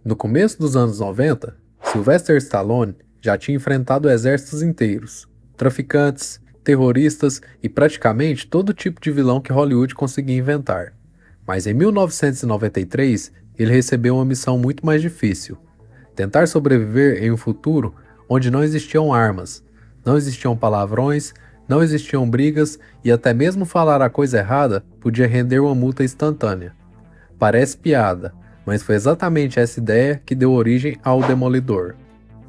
No começo dos anos 90, Sylvester Stallone já tinha enfrentado exércitos inteiros, traficantes, terroristas e praticamente todo tipo de vilão que Hollywood conseguia inventar. Mas em 1993, ele recebeu uma missão muito mais difícil: tentar sobreviver em um futuro onde não existiam armas, não existiam palavrões, não existiam brigas e até mesmo falar a coisa errada podia render uma multa instantânea. Parece piada, mas foi exatamente essa ideia que deu origem ao Demolidor.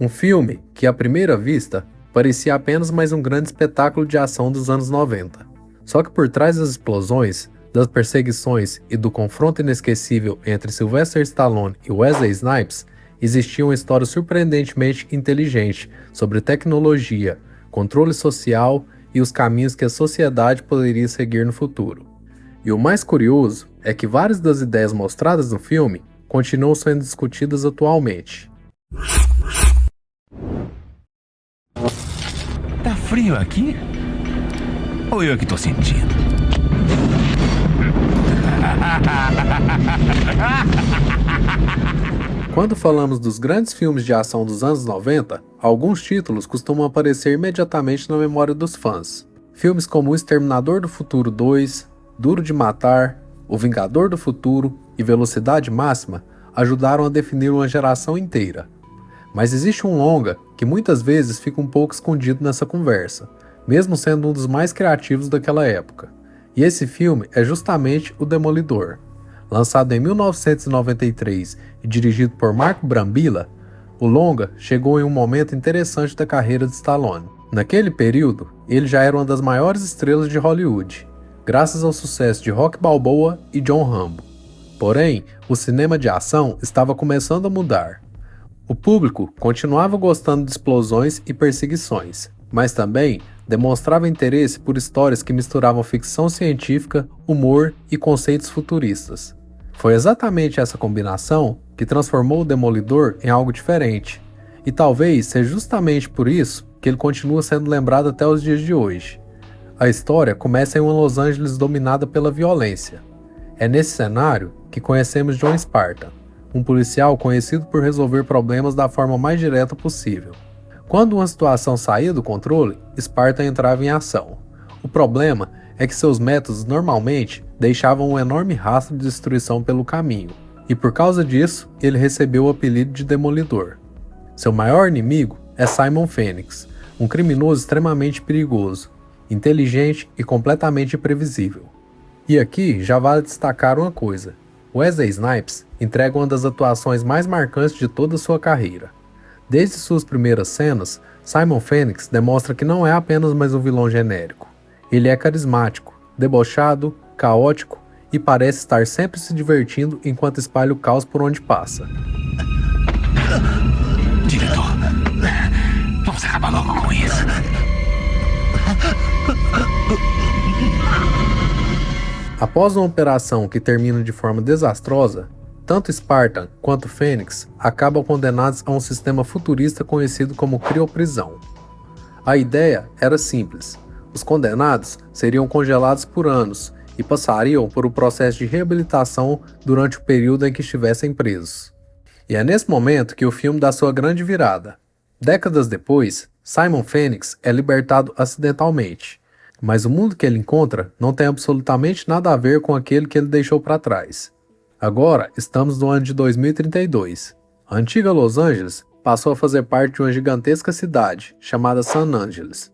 Um filme que, à primeira vista, parecia apenas mais um grande espetáculo de ação dos anos 90. Só que por trás das explosões, das perseguições e do confronto inesquecível entre Sylvester Stallone e Wesley Snipes, existia uma história surpreendentemente inteligente sobre tecnologia, controle social e os caminhos que a sociedade poderia seguir no futuro. E o mais curioso é que várias das ideias mostradas no filme continuam sendo discutidas atualmente. Tá frio aqui? Ou eu que tô sentindo? Quando falamos dos grandes filmes de ação dos anos 90, alguns títulos costumam aparecer imediatamente na memória dos fãs. Filmes como O Exterminador do Futuro 2, Duro de Matar, O Vingador do Futuro e Velocidade Máxima ajudaram a definir uma geração inteira. Mas existe um longa que muitas vezes fica um pouco escondido nessa conversa, mesmo sendo um dos mais criativos daquela época. E esse filme é justamente O Demolidor. Lançado em 1993 e dirigido por Mark Brambilla, o longa chegou em um momento interessante da carreira de Stallone. Naquele período, ele já era uma das maiores estrelas de Hollywood, graças ao sucesso de Rocky Balboa e John Rambo. Porém, o cinema de ação estava começando a mudar. O público continuava gostando de explosões e perseguições, mas também demonstrava interesse por histórias que misturavam ficção científica, humor e conceitos futuristas. Foi exatamente essa combinação que transformou o Demolidor em algo diferente, e talvez seja justamente por isso que ele continua sendo lembrado até os dias de hoje. A história começa em uma Los Angeles dominada pela violência. É nesse cenário que conhecemos John Spartan, um policial conhecido por resolver problemas da forma mais direta possível. Quando uma situação saía do controle, Spartan entrava em ação. O problema é que seus métodos normalmente deixavam um enorme rastro de destruição pelo caminho, e por causa disso, ele recebeu o apelido de Demolidor. Seu maior inimigo é Simon Phoenix, um criminoso extremamente perigoso, inteligente e completamente imprevisível. E aqui já vale destacar uma coisa: Wesley Snipes entrega uma das atuações mais marcantes de toda a sua carreira. Desde suas primeiras cenas, Simon Phoenix demonstra que não é apenas mais um vilão genérico. Ele é carismático, debochado, caótico e parece estar sempre se divertindo enquanto espalha o caos por onde passa. Diretor, vamos acabar logo com isso. Após uma operação que termina de forma desastrosa, tanto Spartan quanto Phoenix acabam condenados a um sistema futurista conhecido como crioprisão. A ideia era simples: os condenados seriam congelados por anos e passariam por um processo de reabilitação durante o período em que estivessem presos. E é nesse momento que o filme dá sua grande virada. Décadas depois, Simon Phoenix é libertado acidentalmente, mas o mundo que ele encontra não tem absolutamente nada a ver com aquele que ele deixou para trás. Agora estamos no ano de 2032. A antiga Los Angeles passou a fazer parte de uma gigantesca cidade chamada San Angeles.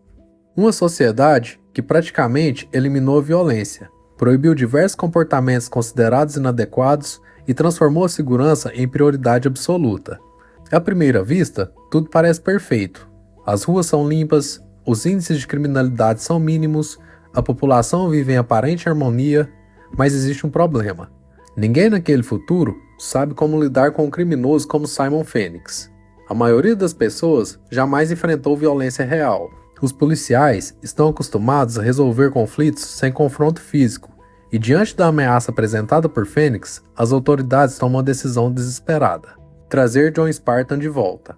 Uma sociedade que praticamente eliminou a violência, proibiu diversos comportamentos considerados inadequados e transformou a segurança em prioridade absoluta. À primeira vista, tudo parece perfeito. As ruas são limpas, os índices de criminalidade são mínimos, a população vive em aparente harmonia, mas existe um problema. Ninguém naquele futuro sabe como lidar com um criminoso como Simon Phoenix. A maioria das pessoas jamais enfrentou violência real. Os policiais estão acostumados a resolver conflitos sem confronto físico, e diante da ameaça apresentada por Phoenix, as autoridades tomam uma decisão desesperada: trazer John Spartan de volta.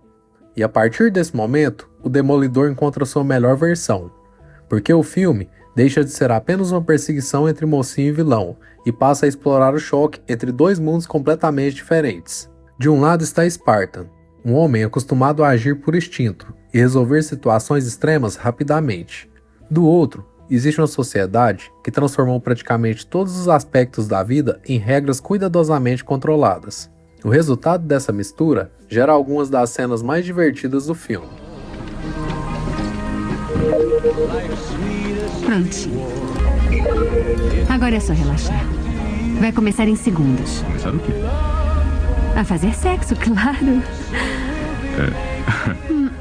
E a partir desse momento, o Demolidor encontra sua melhor versão, porque o filme deixa de ser apenas uma perseguição entre mocinho e vilão e passa a explorar o choque entre dois mundos completamente diferentes. De um lado está Spartan, um homem acostumado a agir por instinto e resolver situações extremas rapidamente. Do outro, existe uma sociedade que transformou praticamente todos os aspectos da vida em regras cuidadosamente controladas. O resultado dessa mistura gera algumas das cenas mais divertidas do filme. Prontinho. Agora é só relaxar. Vai começar em segundos. Começar o quê? A fazer sexo, claro.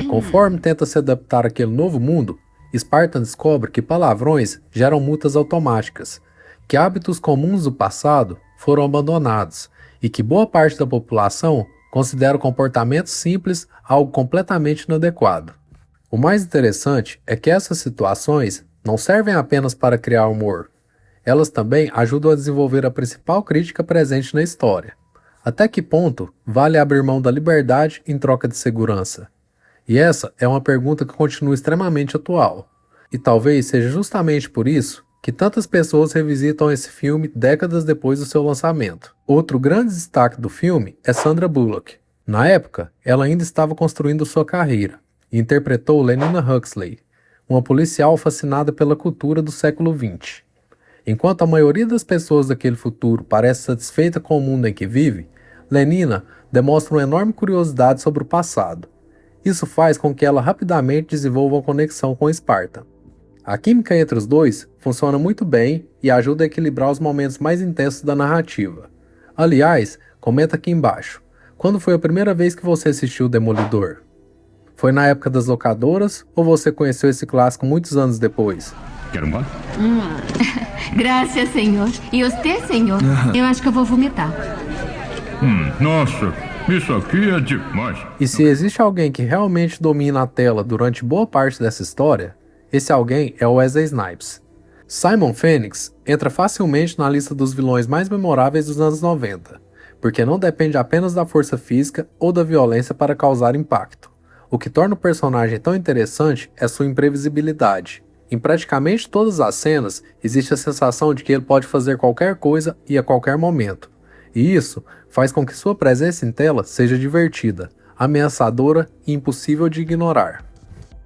Conforme tenta se adaptar àquele novo mundo, Spartan descobre que palavrões geram multas automáticas, que hábitos comuns do passado foram abandonados e que boa parte da população considera o comportamento simples algo completamente inadequado. O mais interessante é que essas situações não servem apenas para criar humor. Elas também ajudam a desenvolver a principal crítica presente na história. Até que ponto vale abrir mão da liberdade em troca de segurança? E essa é uma pergunta que continua extremamente atual. E talvez seja justamente por isso que tantas pessoas revisitam esse filme décadas depois do seu lançamento. Outro grande destaque do filme é Sandra Bullock. Na época, ela ainda estava construindo sua carreira e interpretou Lenina Huxley, uma policial fascinada pela cultura do século XX. Enquanto a maioria das pessoas daquele futuro parece satisfeita com o mundo em que vive, Lenina demonstra uma enorme curiosidade sobre o passado. Isso faz com que ela rapidamente desenvolva uma conexão com Spartan. A química entre os dois funciona muito bem e ajuda a equilibrar os momentos mais intensos da narrativa. Aliás, comenta aqui embaixo, quando foi a primeira vez que você assistiu Demolidor? Foi na época das locadoras ou você conheceu esse clássico muitos anos depois? Quer um gole? Graças, senhor. E você, senhor? Eu acho que eu vou vomitar. Nossa, isso aqui é demais. E se existe alguém que realmente domina a tela durante boa parte dessa história, esse alguém é o Wesley Snipes. Simon Phoenix entra facilmente na lista dos vilões mais memoráveis dos anos 90, porque não depende apenas da força física ou da violência para causar impacto. O que torna o personagem tão interessante é sua imprevisibilidade. Em praticamente todas as cenas, existe a sensação de que ele pode fazer qualquer coisa e a qualquer momento. E isso faz com que sua presença em tela seja divertida, ameaçadora e impossível de ignorar.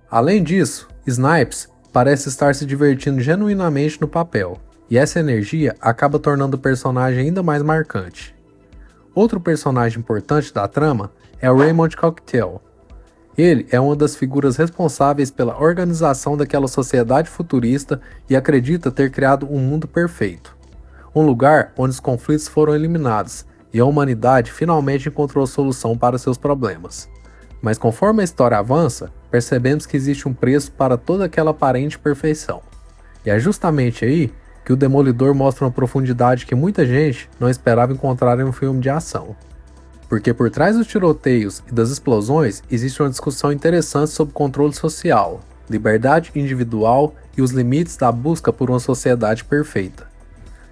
Além disso, Snipes parece estar se divertindo genuinamente no papel, e essa energia acaba tornando o personagem ainda mais marcante. Outro personagem importante da trama é o Raymond Cocktail. Ele é uma das figuras responsáveis pela organização daquela sociedade futurista e acredita ter criado um mundo perfeito. Um lugar onde os conflitos foram eliminados e a humanidade finalmente encontrou a solução para seus problemas. Mas conforme a história avança, percebemos que existe um preço para toda aquela aparente perfeição. E é justamente aí que o Demolidor mostra uma profundidade que muita gente não esperava encontrar em um filme de ação. Porque por trás dos tiroteios e das explosões existe uma discussão interessante sobre controle social, liberdade individual e os limites da busca por uma sociedade perfeita.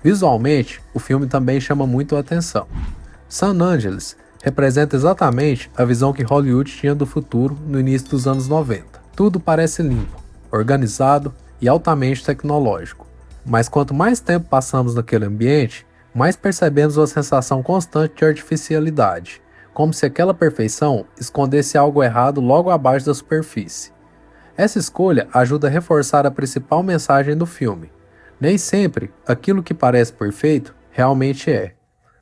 Visualmente, o filme também chama muito a atenção. San Angeles representa exatamente a visão que Hollywood tinha do futuro no início dos anos 90. Tudo parece limpo, organizado e altamente tecnológico. Mas quanto mais tempo passamos naquele ambiente, mais percebemos uma sensação constante de artificialidade, como se aquela perfeição escondesse algo errado logo abaixo da superfície. Essa escolha ajuda a reforçar a principal mensagem do filme. Nem sempre aquilo que parece perfeito realmente é.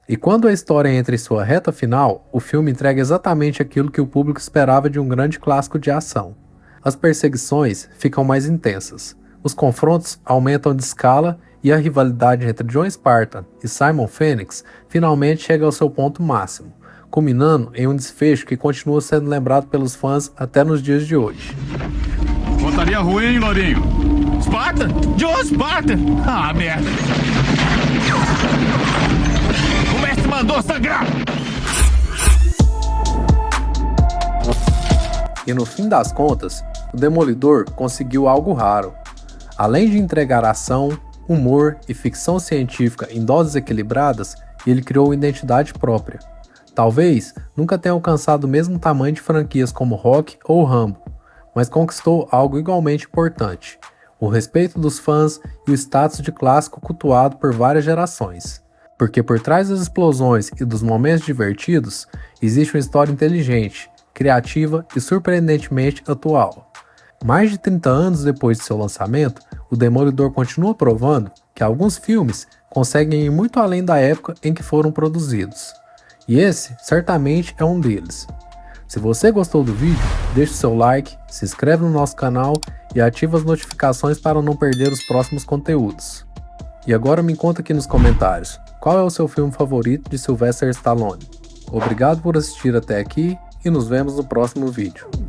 E quando a história entra em sua reta final, o filme entrega exatamente aquilo que o público esperava de um grande clássico de ação. As perseguições ficam mais intensas, os confrontos aumentam de escala e a rivalidade entre John Spartan e Simon Phoenix finalmente chega ao seu ponto máximo, culminando em um desfecho que continua sendo lembrado pelos fãs até nos dias de hoje. Pontaria ruim, Lourinho. Spartan? John Spartan? Ah, merda. O mestre mandou sangrar. E no fim das contas, o Demolidor conseguiu algo raro. Além de entregar ação, humor e ficção científica em doses equilibradas, ele criou uma identidade própria. Talvez nunca tenha alcançado o mesmo tamanho de franquias como Rock ou Rambo, mas conquistou algo igualmente importante: o respeito dos fãs e o status de clássico cultuado por várias gerações. Porque por trás das explosões e dos momentos divertidos, existe uma história inteligente, criativa e surpreendentemente atual. Mais de 30 anos depois de seu lançamento, o Demolidor continua provando que alguns filmes conseguem ir muito além da época em que foram produzidos. E esse, certamente, é um deles. Se você gostou do vídeo, deixe seu like, se inscreve no nosso canal e ativa as notificações para não perder os próximos conteúdos. E agora me conta aqui nos comentários, qual é o seu filme favorito de Sylvester Stallone? Obrigado por assistir até aqui e nos vemos no próximo vídeo.